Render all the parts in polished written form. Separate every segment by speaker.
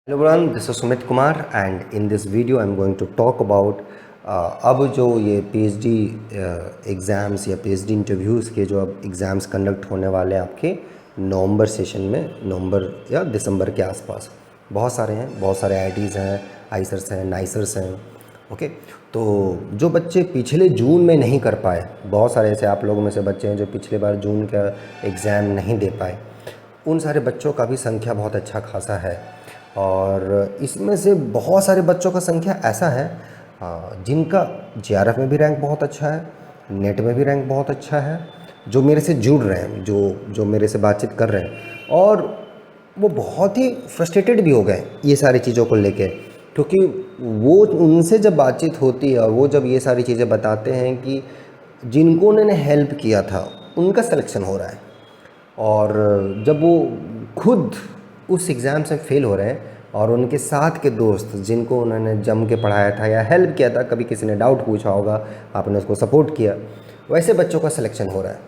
Speaker 1: Hello everyone, this is Sumit Kumar and in this video I'm going to talk about अब जो ये PhD exams या PhD interviews के जो अब एग्ज़ाम्स कंडक्ट होने वाले हैं आपके नवंबर सेशन में, नवंबर या दिसंबर के आसपास बहुत सारे हैं, बहुत सारे आईआईटीज़ हैं, आईसर्स हैं, नाइसर्स हैं। ओके, तो जो बच्चे पिछले जून में नहीं कर पाए, बहुत सारे ऐसे आप लोगों में से बच्चे हैं जो पिछले बार जून का एग्ज़ाम नहीं दे पाए, उन सारे बच्चों का भी संख्या बहुत अच्छा खासा है। और इसमें से बहुत सारे बच्चों का संख्या ऐसा है जिनका जेआरएफ में भी रैंक बहुत अच्छा है, नेट में भी रैंक बहुत अच्छा है, जो मेरे से जुड़ रहे हैं, जो मेरे से बातचीत कर रहे हैं, और वो बहुत ही फ्रस्ट्रेटेड भी हो गए ये सारी चीज़ों को लेके, क्योंकि वो उनसे जब बातचीत होती है और वो जब ये सारी चीज़ें बताते हैं कि जिनको उन्होंने हेल्प किया था उनका सिलेक्शन हो रहा है, और जब वो खुद उस एग्ज़ाम से फ़ेल हो रहे हैं और उनके साथ के दोस्त जिनको उन्होंने जम के पढ़ाया था या हेल्प किया था, कभी किसी ने डाउट पूछा होगा, आपने उसको सपोर्ट किया, वैसे बच्चों का सिलेक्शन हो रहा है।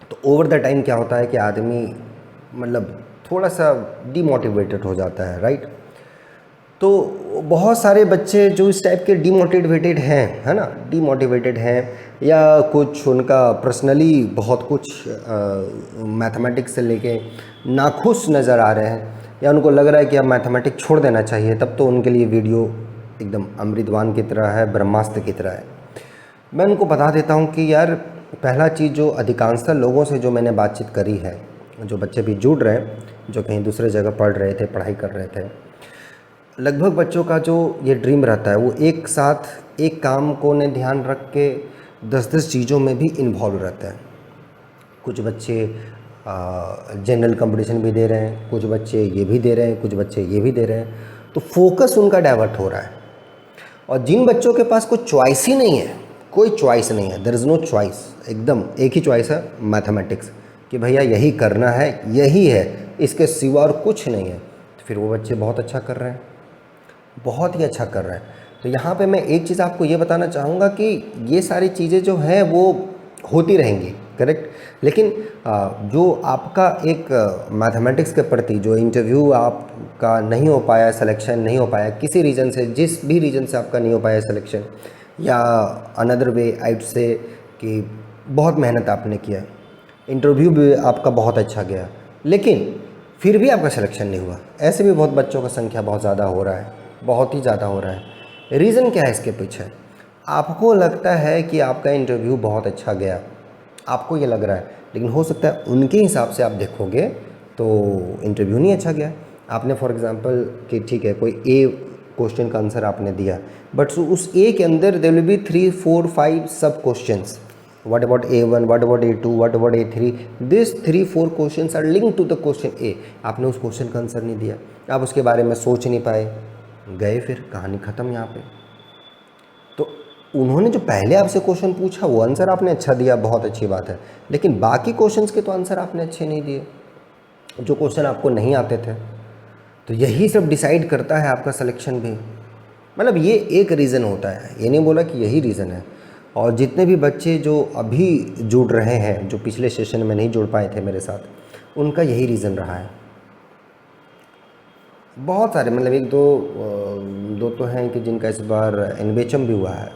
Speaker 1: तो ओवर द टाइम क्या होता है कि आदमी मतलब थोड़ा सा डीमोटिवेटेड हो जाता है, राइट। तो बहुत सारे बच्चे जो इस टाइप के डीमोटिवेटेड हैं, है ना, डीमोटिवेटेड हैं, या कुछ उनका पर्सनली बहुत कुछ मैथमेटिक्स से लेके नाखुश नज़र आ रहे हैं, या उनको लग रहा है कि अब मैथमेटिक्स छोड़ देना चाहिए, तब तो उनके लिए वीडियो एकदम अमृतवान की तरह है, ब्रह्मास्त्र की तरह है। मैं उनको बता देता हूँ कि यार, पहला चीज़ जो अधिकांशतः लोगों से जो मैंने बातचीत करी है, जो बच्चे भी जुड़ रहे हैं, जो कहीं दूसरे जगह पढ़ रहे थे, पढ़ाई कर रहे थे, लगभग बच्चों का जो ये ड्रीम रहता है वो एक साथ एक काम को ने ध्यान रख के 10-10 चीज़ों में भी इन्वॉल्व रहते हैं। कुछ बच्चे जनरल कंपटीशन भी दे रहे हैं, कुछ बच्चे ये भी दे रहे हैं, कुछ बच्चे ये भी दे रहे हैं, तो फोकस उनका डाइवर्ट हो रहा है। और जिन बच्चों के पास कोई चॉइस ही नहीं है, कोई चॉइस नहीं है, देयर इज़ नो चॉइस, एकदम एक ही चॉइस है मैथमेटिक्स, कि भैया यही करना है, यही है, इसके सिवा और कुछ नहीं है, तो फिर वो बच्चे बहुत अच्छा कर रहे हैं, बहुत ही अच्छा कर रहे हैं। तो यहाँ पे मैं एक चीज़ आपको ये बताना चाहूँगा कि ये सारी चीज़ें जो हैं वो होती रहेंगी, करेक्ट, लेकिन जो आपका एक मैथमेटिक्स के प्रति जो इंटरव्यू आपका नहीं हो पाया, सिलेक्शन नहीं हो पाया किसी रीज़न से, जिस भी रीज़न से आपका नहीं हो पाया सिलेक्शन, या अनदर वे आइट से कि बहुत मेहनत आपने किया, इंटरव्यू भी आपका बहुत अच्छा गया, लेकिन फिर भी आपका सिलेक्शन नहीं हुआ, ऐसे भी बहुत बच्चों का संख्या बहुत ज़्यादा हो रहा है, बहुत ही ज़्यादा हो रहा है। रीज़न क्या है इसके पीछे? आपको लगता है कि आपका इंटरव्यू बहुत अच्छा गया, आपको ये लग रहा है, लेकिन हो सकता है उनके हिसाब से आप देखोगे तो इंटरव्यू नहीं अच्छा गया। आपने फॉर एग्जांपल कि ठीक है, कोई ए क्वेश्चन का आंसर आपने दिया, बट उस ए के अंदर देयर विल बी 3, 4, 5 सब questions. What about A1, what about A2, what about A3? These 3, 4 questions are linked to the question A. आपने उस क्वेश्चन का आंसर नहीं दिया, आप उसके बारे में सोच नहीं पाए, गए, फिर कहानी ख़त्म यहाँ पे। तो उन्होंने जो पहले आपसे क्वेश्चन पूछा वो आंसर आपने अच्छा दिया, बहुत अच्छी बात है, लेकिन बाकी क्वेश्चंस के तो आंसर आपने अच्छे नहीं दिए, जो क्वेश्चन आपको नहीं आते थे। तो यही सब डिसाइड करता है आपका सिलेक्शन भी। मतलब ये एक रीज़न होता है, ये नहीं बोला कि यही रीज़न है। और जितने भी बच्चे जो अभी जुड़ रहे हैं, जो पिछले सेशन में नहीं जुड़ पाए थे मेरे साथ, उनका यही रीज़न रहा है। बहुत सारे, मतलब एक दो तो हैं कि जिनका इस बार एनबेचम भी हुआ है,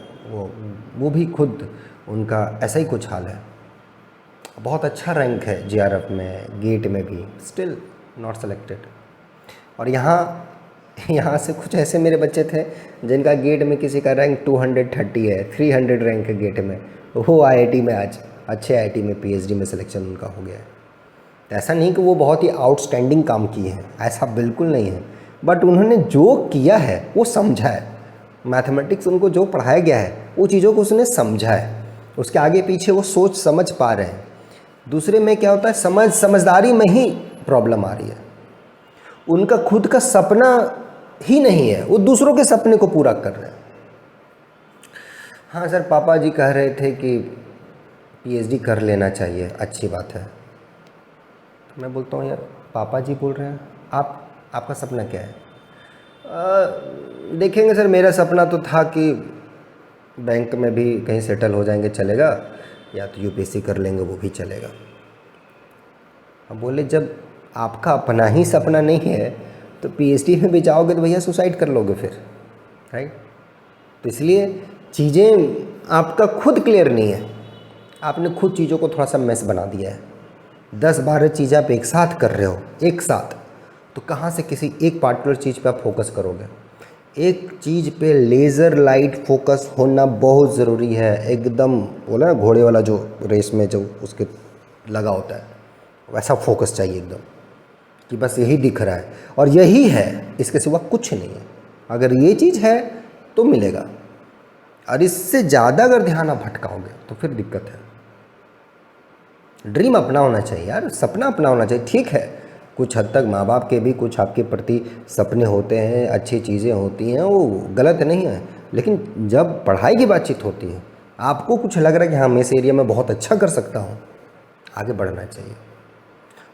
Speaker 1: वो भी खुद उनका ऐसा ही कुछ हाल है। बहुत अच्छा रैंक है जेआरएफ में, गेट में भी, स्टिल नॉट सेलेक्टेड। और यहाँ से कुछ ऐसे मेरे बच्चे थे जिनका गेट में किसी का रैंक 230 है, 300 रैंक है गेट में, वो आईआईटी में आज अच्छे आईआईटी में पीएचडी में सिलेक्शन उनका हो गया है। तो ऐसा नहीं कि वो बहुत ही आउटस्टैंडिंग काम किए हैं, ऐसा बिल्कुल नहीं है, बट उन्होंने जो किया है वो समझा है। मैथमेटिक्स उनको जो पढ़ाया गया है वो चीज़ों को उसने समझा है, उसके आगे पीछे वो सोच समझ पा रहे हैं। दूसरे में क्या होता है, समझदारी में ही प्रॉब्लम आ रही है। उनका खुद का सपना ही नहीं है, वो दूसरों के सपने को पूरा कर रहे हैं। हाँ सर, पापा जी कह रहे थे कि पीएचडी कर लेना चाहिए, अच्छी बात है। तो मैं बोलता हूँ यार, पापा जी बोल रहे हैं, आपका सपना क्या है? देखेंगे सर, मेरा सपना तो था कि बैंक में भी कहीं सेटल हो जाएंगे, चलेगा, या तो यूपीएससी कर लेंगे, वो भी चलेगा। अब बोले, जब आपका अपना ही सपना नहीं है तो पीएचडी में भी जाओगे तो भैया सुसाइड कर लोगे फिर, राइट। तो इसलिए चीज़ें आपका खुद क्लियर नहीं है, आपने खुद चीज़ों को थोड़ा सा मेस बना दिया है। 10-12 चीज़ें आप एक साथ कर रहे हो, एक साथ, तो कहाँ से किसी एक पार्टिकुलर चीज़ पे आप फोकस करोगे। एक चीज़ पे लेज़र लाइट फोकस होना बहुत ज़रूरी है। एकदम बोला ना घोड़े वाला जो रेस में जो उसके लगा होता है, वैसा फोकस चाहिए एकदम, कि बस यही दिख रहा है और यही है, इसके सिवा कुछ नहीं है। अगर ये चीज़ है तो मिलेगा, और इससे ज़्यादा अगर ध्यान आप भटकाओगे तो फिर दिक्कत है। ड्रीम अपना होना चाहिए यार, सपना अपना होना चाहिए। ठीक है, कुछ हद तक माँ बाप के भी कुछ आपके प्रति सपने होते हैं, अच्छी चीज़ें होती हैं, वो गलत नहीं है, लेकिन जब पढ़ाई की बातचीत होती है, आपको कुछ लग रहा है कि हाँ मैं इस एरिया में बहुत अच्छा कर सकता हूँ, आगे बढ़ना चाहिए।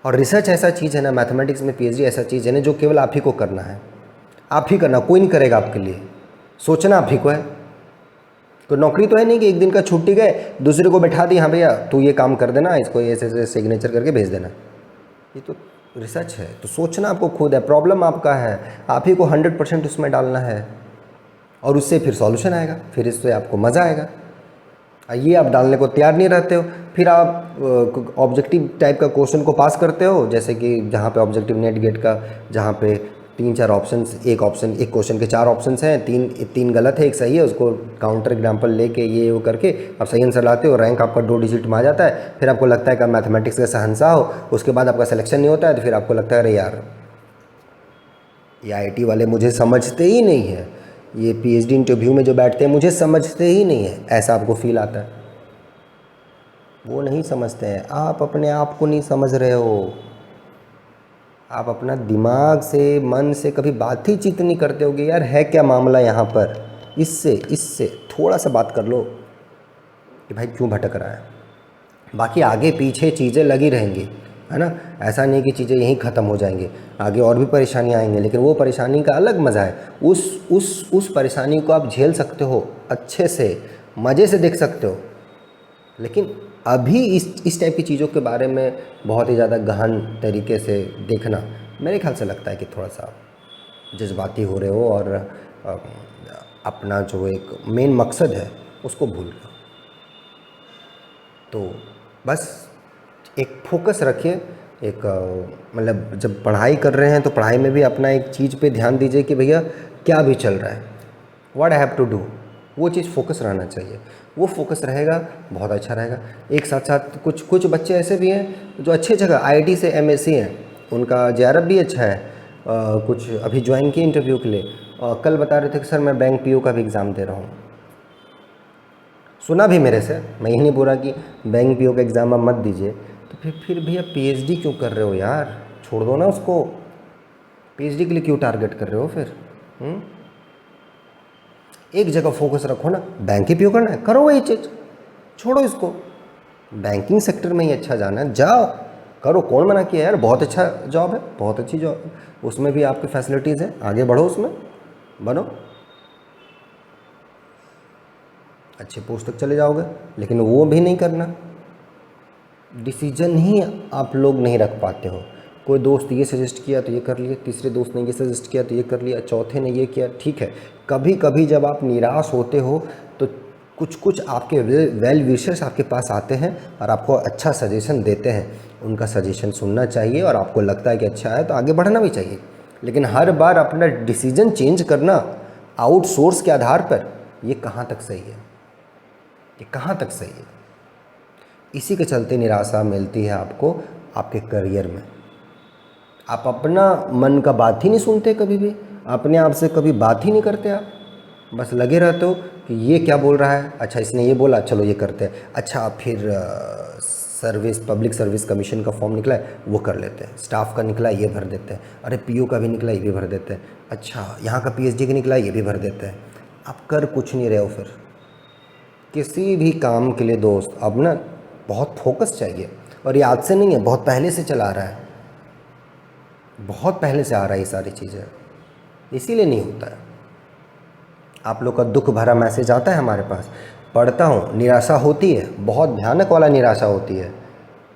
Speaker 1: और रिसर्च ऐसा चीज़ है ना, मैथमेटिक्स में पीएचडी ऐसा चीज़ है ना, जो केवल आप ही को करना है, आप ही करना, कोई नहीं करेगा आपके लिए। सोचना आप ही को है। तो नौकरी तो है नहीं कि एक दिन का छुट्टी गए, दूसरे को बैठा दी, हाँ भैया तू ये काम कर देना, इसको ऐसे सिग्नेचर करके भेज देना। ये तो रिसर्च है, तो सोचना आपको खुद है, प्रॉब्लम आपका है, आप ही को 100% उसमें डालना है, और उससे फिर सॉल्यूशन आएगा, फिर इससे आपको मज़ा आएगा। ये आप डालने को तैयार नहीं रहते हो, फिर आप ऑब्जेक्टिव टाइप का क्वेश्चन को पास करते हो, जैसे कि जहाँ पे ऑब्जेक्टिव नेट गेट का, जहाँ पे 3-4 ऑप्शंस, एक क्वेश्चन के 4 ऑप्शंस हैं, तीन गलत है, एक सही है, उसको काउंटर एग्जाम्पल लेके ये वो करके आप सही आंसर लाते हो, रैंक आपका 2 डिजिट में आ जाता है। फिर आपको लगता है कि मैथमेटिक्स का शहंशाह हो, उसके बाद आपका सिलेक्शन नहीं होता है, तो फिर आपको लगता है अरे यार ये आईटी वाले मुझे समझते ही नहीं है, ये पीएचडी इंटरव्यू में जो बैठते हैं मुझे समझते ही नहीं है, ऐसा आपको फील आता है। वो नहीं समझते हैं, आप अपने आप को नहीं समझ रहे हो। आप अपना दिमाग से, मन से कभी बात ही चित नहीं करते होगे, यार है क्या मामला यहाँ पर, इससे थोड़ा सा बात कर लो कि भाई क्यों भटक रहा है। बाकी आगे पीछे चीज़ें लगी रहेंगी, है ना, ऐसा नहीं कि चीज़ें यहीं ख़त्म हो जाएंगी, आगे और भी परेशानियाँ आएंगी, लेकिन वो परेशानी का अलग मज़ा है। उस परेशानी को आप झेल सकते हो, अच्छे से मज़े से देख सकते हो। लेकिन अभी इस टाइप की चीज़ों के बारे में बहुत ही ज़्यादा गहन तरीके से देखना, मेरे ख्याल से लगता है कि थोड़ा सा जज्बाती हो रहे हो, और अपना जो एक मेन मकसद है उसको भूल रहे हो। तो बस एक फोकस रखिए, एक मतलब जब पढ़ाई कर रहे हैं तो पढ़ाई में भी अपना एक चीज़ पे ध्यान दीजिए कि भैया क्या भी चल रहा है, what I have to do, वो चीज़ फोकस रहना चाहिए। वो फोकस रहेगा, बहुत अच्छा रहेगा। एक साथ साथ कुछ बच्चे ऐसे भी हैं जो अच्छे जगह आईटी से एमएससी हैं, उनका जेआरएफ भी अच्छा है, कुछ अभी ज्वाइन किए इंटरव्यू के लिए, कल बता रहे थे कि सर मैं बैंक पीओ का भी एग्ज़ाम दे रहा हूँ। सुना भी मेरे से, मैं यही नहीं बोल रहा कि बैंक पीओ का एग्ज़ाम आप मत दीजिए, तो फिर भैया पीएचडी क्यों कर रहे हो यार, छोड़ दो ना उसको, पीएचडी के लिए क्यों टारगेट कर रहे हो फिर। एक जगह फोकस रखो ना, बैंक ही पीओ करना है, करो वही चीज़, छोड़ो इसको। बैंकिंग सेक्टर में ही अच्छा जाना है, जाओ करो, कौन मना किया यार, बहुत अच्छा जॉब है, बहुत अच्छी जॉब है, उसमें भी आपकी फैसिलिटीज़ हैं, आगे बढ़ो, उसमें बनो, अच्छे पोस्ट तक चले जाओगे। लेकिन वो भी नहीं करना, डिसीजन ही आप लोग नहीं रख पाते हो। कोई दोस्त ये सजेस्ट किया तो ये कर लिया, तीसरे दोस्त ने ये सजेस्ट किया तो ये कर लिया, चौथे ने ये किया, ठीक है। कभी कभी जब आप निराश होते हो तो कुछ आपके वेल विशर्स आपके पास आते हैं और आपको अच्छा सजेशन देते हैं, उनका सजेशन सुनना चाहिए, और आपको लगता है कि अच्छा है तो आगे बढ़ना भी चाहिए। लेकिन हर बार अपना डिसीजन चेंज करना आउटसोर्स के आधार पर, ये कहाँ तक सही है, ये कहाँ तक सही है। इसी के चलते निराशा मिलती है आपको आपके करियर में। आप अपना मन का बात ही नहीं सुनते, कभी भी अपने आप से कभी बात ही नहीं करते, आप बस लगे रहते हो कि ये क्या बोल रहा है, अच्छा इसने ये बोला, चलो ये करते हैं, अच्छा फिर पब्लिक सर्विस कमीशन का फॉर्म निकला है वो कर लेते हैं, स्टाफ का निकला है ये भर देते हैं, अरे पीओ का भी निकला ये भी भर देते हैं, अच्छा यहाँ का पीएचडी का निकला है ये भी भर देते हैं। आप कर कुछ नहीं रहे हो फिर किसी भी काम के लिए दोस्त। अब ना बहुत फोकस चाहिए, और ये आज से नहीं है, बहुत पहले से चला आ रहा है, बहुत पहले से आ रहा है ये सारी चीज़ें, इसीलिए नहीं होता है। आप लोग का दुख भरा मैसेज आता है हमारे पास, पढ़ता हूँ, निराशा होती है, बहुत भयानक वाला निराशा होती है,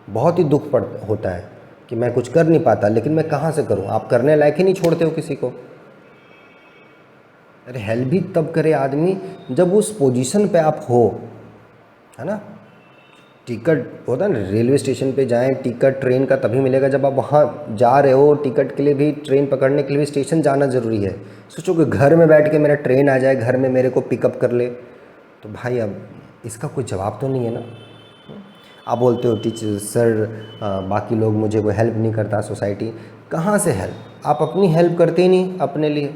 Speaker 1: बहुत ही दुख होता है, कि मैं कुछ कर नहीं पाता, लेकिन मैं कहाँ से करूँ? आप करने लायक ही नहीं छोड़ते हो किसी को। अरे हेल्प भी तब करे आदमी जब उस पोजीशन पे आप हो, है ना। टिकट होता है ना, रेलवे स्टेशन पे जाएं, टिकट ट्रेन का तभी मिलेगा जब आप वहाँ जा रहे हो। टिकट के लिए भी, ट्रेन पकड़ने के लिए भी स्टेशन जाना ज़रूरी है। सोचो कि घर में बैठ के मेरा ट्रेन आ जाए, घर में मेरे को पिकअप कर ले, तो भाई अब इसका कोई जवाब तो नहीं है ना। आप बोलते हो टीचर सर बाकी लोग मुझे कोई हेल्प नहीं करता, सोसाइटी कहाँ से हेल्प? आप अपनी हेल्प करते ही नहीं अपने लिए।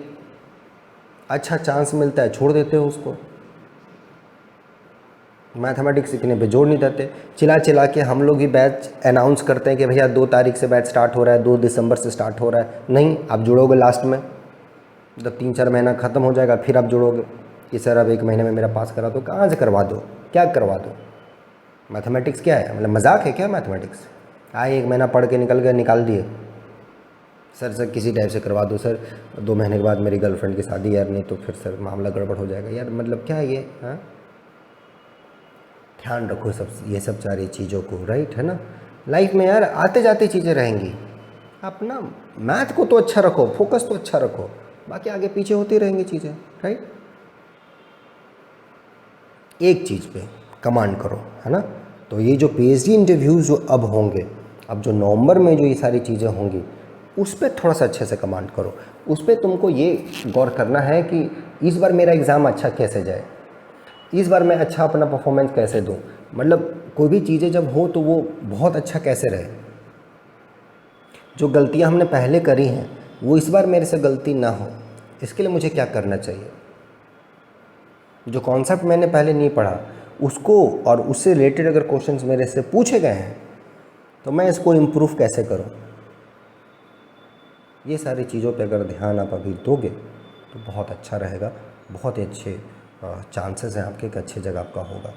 Speaker 1: अच्छा चांस मिलता है छोड़ देते हो उसको। मैथमेटिक्स सीखने पे जोर नहीं देते। चिल्ला चिल्ला के हम लोग ही बैच अनाउंस करते हैं कि भैया 2 तारीख से बैच स्टार्ट हो रहा है, 2 दिसंबर से स्टार्ट हो रहा है। नहीं, आप जुड़ोगे लास्ट में, जब 3-4 महीना ख़त्म हो जाएगा फिर आप जुड़ोगे कि सर अब 1 महीने में मेरा पास करा दो। कहाँ से करवा दो? क्या करवा दो? मैथमेटिक्स क्या है? मतलब मजाक है क्या मैथमेटिक्स? आए 1 महीना पढ़ के निकल गए, निकाल दिए। सर किसी टाइप से करवा दो सर, 2 महीने के बाद मेरी गर्लफ्रेंड की शादी, यार नहीं तो फिर सर मामला गड़बड़ हो जाएगा। यार मतलब क्या है ये? हाँ, ध्यान रखो ये सब सारी चीज़ों को, राइट, है ना। लाइफ में यार आते जाते चीज़ें रहेंगी। आप ना मैथ को तो अच्छा रखो, फोकस तो अच्छा रखो, बाकी आगे पीछे होती रहेंगी चीज़ें, राइट। एक चीज़ पे कमांड करो, है ना। तो ये जो पीएचडी इंटरव्यूज़ जो अब होंगे, अब जो नवंबर में जो ये सारी चीज़ें होंगी, उस पर थोड़ा सा अच्छे से कमांड करो। उस पर तुमको ये गौर करना है कि इस बार मेरा एग्ज़ाम अच्छा कैसे जाए, इस बार मैं अच्छा अपना परफॉर्मेंस कैसे दूं। मतलब कोई भी चीज़ें जब हो तो वो बहुत अच्छा कैसे रहे। जो गलतियां हमने पहले करी हैं वो इस बार मेरे से गलती ना हो, इसके लिए मुझे क्या करना चाहिए। जो कॉन्सेप्ट मैंने पहले नहीं पढ़ा उसको, और उससे रिलेटेड अगर क्वेश्चंस मेरे से पूछे गए हैं तो मैं इसको इम्प्रूव कैसे करूं। ये सारी चीज़ों पे अगर ध्यान आप अभी दोगे तो बहुत अच्छा रहेगा। बहुत ही अच्छे चांसेस हैं आपके कि अच्छी जगह आपका होगा।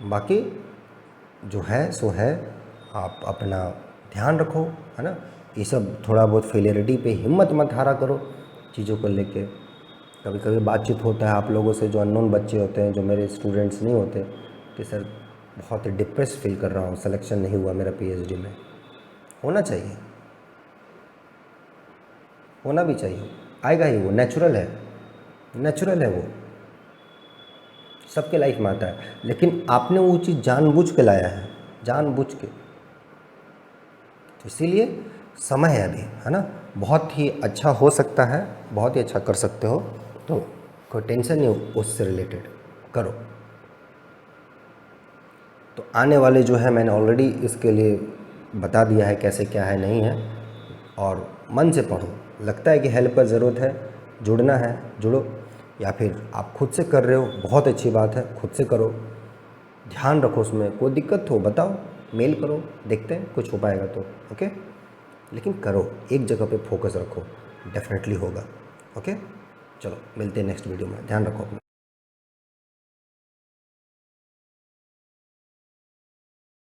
Speaker 1: बाकी जो है सो है, आप अपना ध्यान रखो, है ना। ये सब थोड़ा बहुत फेलियरिटी पे हिम्मत मत हारा करो चीज़ों को लेके। कभी कभी बातचीत होता है आप लोगों से, जो अननोन बच्चे होते हैं, जो मेरे स्टूडेंट्स नहीं होते, कि सर बहुत डिप्रेस फील कर रहा हूँ, सिलेक्शन नहीं हुआ मेरा पीएचडी में। होना चाहिए, होना भी चाहिए, आएगा ही, वो नेचुरल है, नेचुरल है, वो सबके लाइफ में आता है। लेकिन आपने वो चीज़ जानबूझ के लाया है, जानबूझ के। तो इसीलिए समय है अभी, है ना। बहुत ही अच्छा हो सकता है, बहुत ही अच्छा कर सकते हो, तो कोई टेंशन नहीं उससे रिलेटेड करो। तो आने वाले जो है मैंने ऑलरेडी इसके लिए बता दिया है कैसे क्या है नहीं है, और मन से पढ़ो। लगता है कि हेल्प का ज़रूरत है, जुड़ना है, जुड़ो, या फिर आप खुद से कर रहे हो, बहुत अच्छी बात है, खुद से करो। ध्यान रखो, उसमें कोई दिक्कत हो बताओ, मेल करो, देखते हैं कुछ हो पाएगा तो, ओके। लेकिन करो, एक जगह पे फोकस रखो, डेफिनेटली होगा, ओके। चलो मिलते हैं नेक्स्ट वीडियो में, ध्यान रखो अपना।